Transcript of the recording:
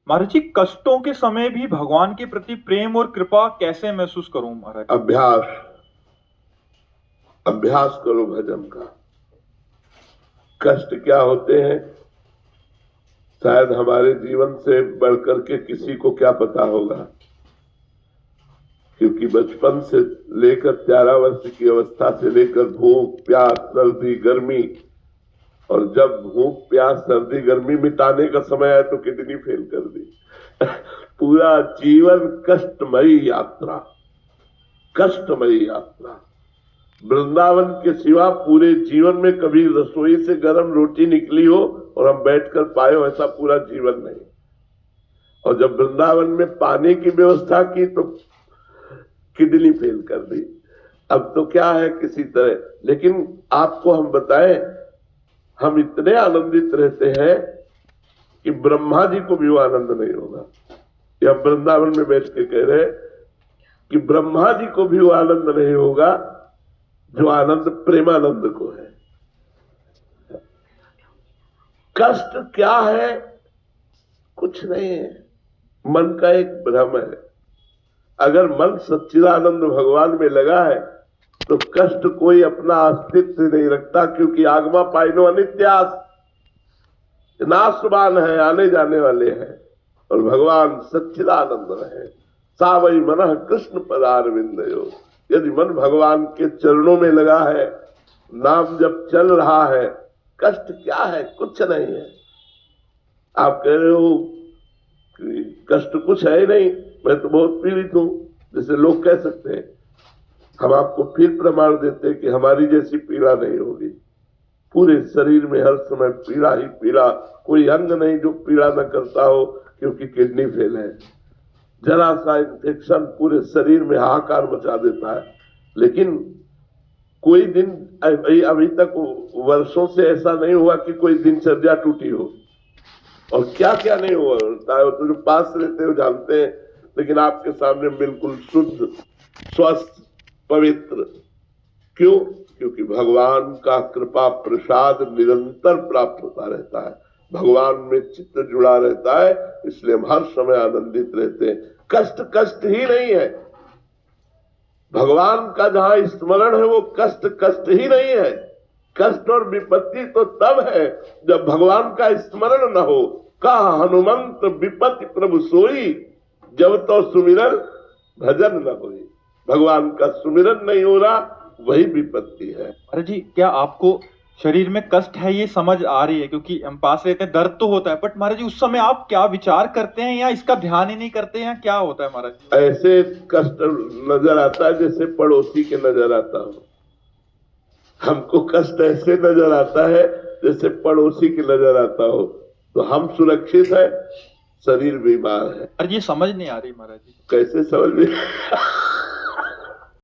महाराज जी, कष्टों के समय भी भगवान के प्रति प्रेम और कृपा कैसे महसूस करूं महाराज? अभ्यास अभ्यास करो भजन का। कष्ट क्या होते हैं शायद हमारे जीवन से बढ़कर के किसी को क्या पता होगा, क्योंकि बचपन से लेकर 13 वर्ष की अवस्था से लेकर भूख प्यास सर्दी गर्मी, और जब भूख प्यास सर्दी गर्मी मिटाने का समय आया तो किडनी फेल कर दी। पूरा जीवन कष्टमयी यात्रा, कष्टमयी यात्रा। वृंदावन के सिवा पूरे जीवन में कभी रसोई से गर्म रोटी निकली हो और हम बैठकर पाए हो, ऐसा पूरा जीवन नहीं। और जब वृंदावन में पानी की व्यवस्था की तो किडनी फेल कर दी। अब तो क्या है किसी तरह, लेकिन आपको हम बताएं, हम इतने आनंदित रहते हैं कि ब्रह्मा जी को भी वो आनंद नहीं होगा। ये हम वृंदावन में बैठ के कह रहे हैं कि ब्रह्मा जी को भी वो आनंद नहीं होगा जो आनंद प्रेमानंद को है। कष्ट क्या है? कुछ नहीं है, मन का एक भ्रम है। अगर मन सच्चिदानंद भगवान में लगा है तो कष्ट कोई अपना अस्तित्व नहीं रखता, क्योंकि आगमा पाइनो अनित्यास, नाशवान है, आने जाने वाले हैं। और भगवान सच्चिदानंद रहे। सावई मनः कृष्ण पदारविंदयो। यदि मन भगवान के चरणों में लगा है, नाम जब चल रहा है, कष्ट क्या है? कुछ नहीं है। आप कह रहे हो कि कष्ट कुछ है ही नहीं, मैं तो बहुत पीड़ित हूं, जैसे लोग कह सकते हैं। हम आपको फिर प्रमाण देते हैं कि हमारी जैसी पीड़ा नहीं होगी। पूरे शरीर में हर समय पीड़ा ही पीड़ा, कोई अंग नहीं जो पीड़ा न करता हो, क्योंकि किडनी फेल है। जरा सा इन्फेक्शन पूरे शरीर में हाहाकार मचा देता है। लेकिन कोई दिन अभी तक वर्षों से ऐसा नहीं हुआ कि कोई दिनचर्या टूटी हो। और क्या क्या नहीं हुआ, तो जो पास रहते हो जानते हैं। लेकिन आपके सामने बिल्कुल शुद्ध स्वस्थ पवित्र। क्यों? क्योंकि भगवान का कृपा प्रसाद निरंतर प्राप्त होता रहता है, भगवान में चित्त जुड़ा रहता है, इसलिए हम हर समय आनंदित रहते हैं। कष्ट कष्ट ही नहीं है। भगवान का जहां स्मरण है वो कष्ट कष्ट ही नहीं है। कष्ट और विपत्ति तो तब है जब भगवान का स्मरण न हो। कहा हनुमंत विपत्ति प्रभु सोई, जब तो सुमिरन भजन न होई। भगवान का सुमिरन नहीं हो रहा, वही विपत्ति है। अरे जी, क्या आपको शरीर में कष्ट है ये समझ आ रही है? क्योंकि हम पास रहते हैं, दर्द तो होता है, बट महाराज जी उस समय आप क्या विचार करते हैं, या इसका ध्यान ही नहीं करते हैं, क्या होता है महाराज जी? ऐसे कष्ट नजर आता है जैसे पड़ोसी के नजर आता हो। हमको कष्ट ऐसे नजर आता है जैसे पड़ोसी के नजर आता हो। तो हम सुरक्षित है, शरीर बीमार है। अरे ये समझ नहीं आ रही महाराज जी। कैसे समझ में